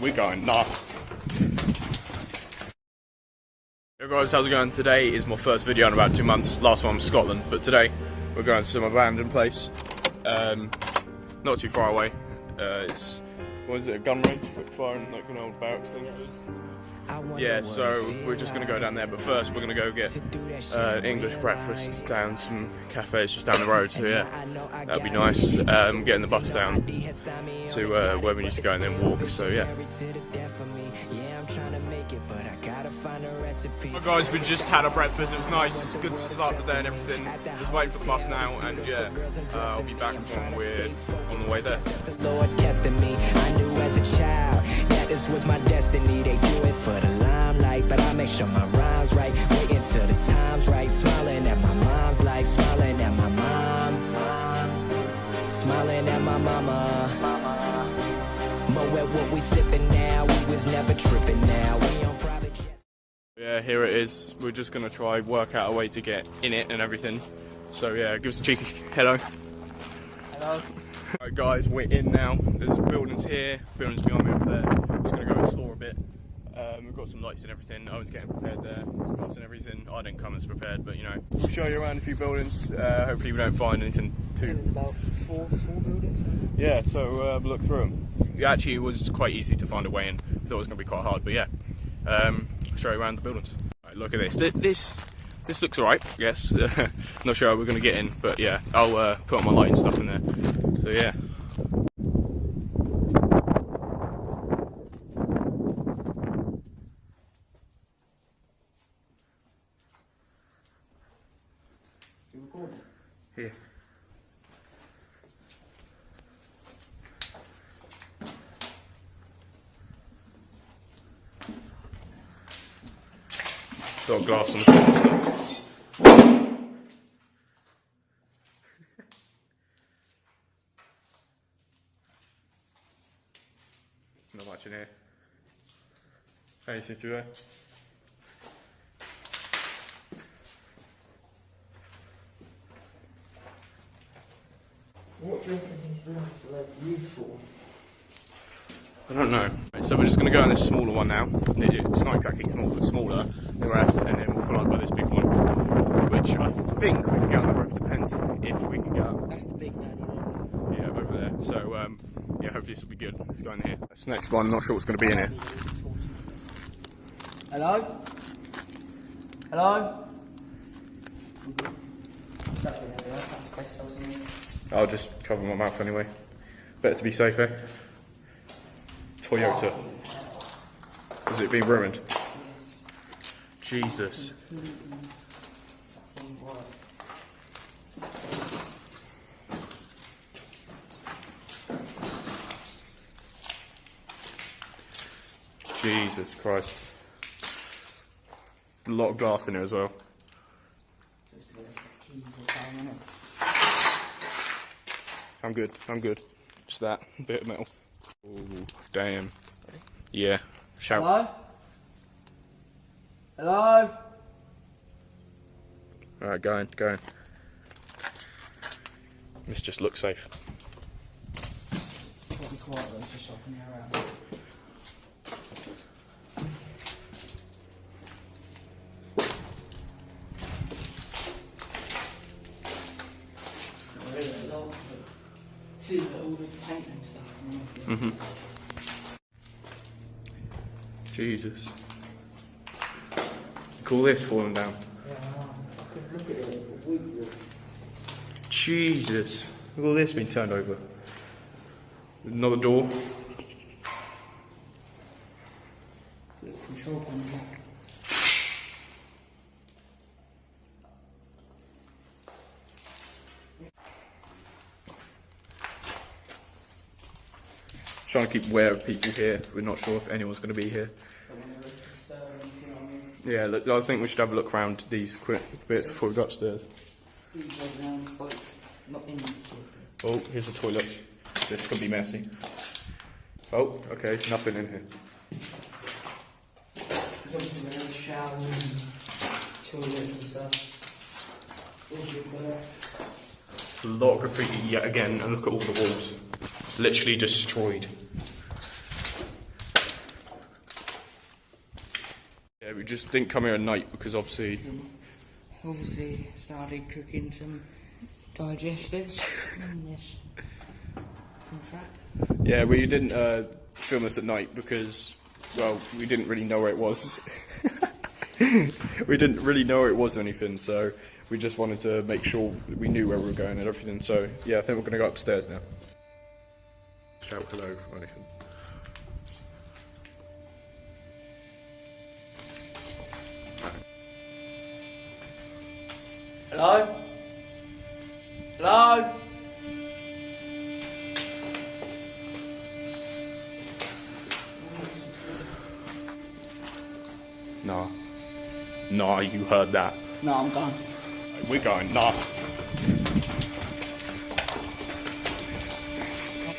We're going nuts. Hey guys, how's it going? Today is my first video in about 2 months. Last one was Scotland, but today we're going to some abandoned place. Not too far away. It's, what is it, a gun range? Firing like an old barracks thing. Yeah, so we're just going to go down there, but first we're going to go get English breakfast down some cafes just down the road, so yeah, that'll be nice. Getting the bus down to where we need to go and then walk, so yeah. Well guys, we just had our breakfast, it was nice, good to start the day and everything. Just waiting for the bus now, and yeah, I'll be back when we're on the way there. I knew as a child that this was my destiny. They do it for the limelight, but I make sure my rhymes right. Waiting till the time's right, smiling at my mom's like smiling at my mom, smiling at my mama. Mo at what we sipping now, we was never tripping now. We on private jets. Yeah, here it is. We're just gonna try work out a way to get in it and everything. So yeah, give us a cheeky hello. Hello. Alright guys, we're in now. There's buildings here, buildings behind me over there. I'm just going to go explore a bit. We've got some lights and everything. Owen's getting prepared there, there's gloves and everything. I didn't come as prepared, but you know, we'll show you around a few buildings. Hopefully we don't find anything too... There's about four buildings. Yeah, so have a look through them. Actually, it was quite easy to find a way in. I thought it was going to be quite hard, but yeah. I'll show you around the buildings. Right, look at this. This looks alright, I guess. Not sure how we're going to get in, but yeah, I'll put on my light and stuff in there. So yeah. You recording? Here. Got glass on the floor and stuff. Not much in here. Anything to there? What do you reckon these rooms are like used for? I don't know. Right, so we're just going to go on this smaller one now. It's not exactly small, but smaller than the rest, and then we'll follow up by this big one, which I think we can get on the roof. Depends if we can get up. That's the big daddy one. Yeah, over there. So yeah, hopefully this will be good. Let's go in here. This next one, not sure what's going to be in here. Hello? Hello? I'll just cover my mouth anyway. Better to be safe, eh? Toyota. Has it been ruined? Jesus. Jesus Christ. A lot of glass in here as well. I'm good. Just that bit of metal. Oh, damn. Yeah. Shout. Hello? Hello? Alright, going. This just looks safe. Be quiet though, just so I can hear out. See all the paint and stuff. Jesus. Call this falling down. Yeah, I could look at it for weeks. Jesus. Look at all this being turned over. Another door. The control panel. Trying to keep aware of people here. We're not sure if anyone's going to be here. Yeah, look, I think we should have a look around these quick bits before we go upstairs. Oh, here's the toilet. This could be messy. Oh, okay, nothing in here. There's obviously a shower and toilets and stuff. A lot of graffiti yet again, and look at all the walls. Literally destroyed. Yeah, we just didn't come here at night because obviously started cooking some digestives in this contract. yeah, we didn't film this at night because, well, we didn't really know where it was. We didn't really know where it was or anything, so we just wanted to make sure we knew where we were going and everything. So yeah, I think we're going to go upstairs now. Shout hello or anything. Hello? Hello? Nah. Nah, you heard that. No, I'm gone. We're going, nah.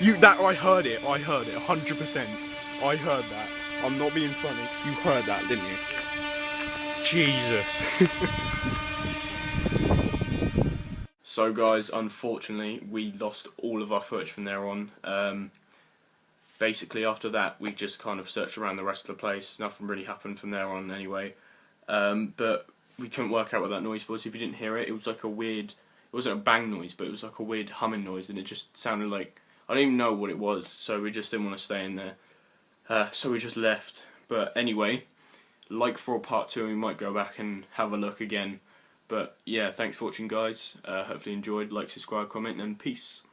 I heard it, 100%. I heard that. I'm not being funny. You heard that, didn't you? Jesus. So guys, unfortunately, we lost all of our footage from there on. Basically, after that, we just kind of searched around the rest of the place. Nothing really happened from there on anyway. But we couldn't work out what that noise was. If you didn't hear it, it was like a weird... It wasn't a bang noise, but it was like a weird humming noise, and it just sounded like... I don't even know what it was, so we just didn't want to stay in there. So we just left. But anyway, like for part 2, we might go back and have a look again. But yeah, thanks for watching, guys. Hopefully you enjoyed. Like, subscribe, comment, and peace.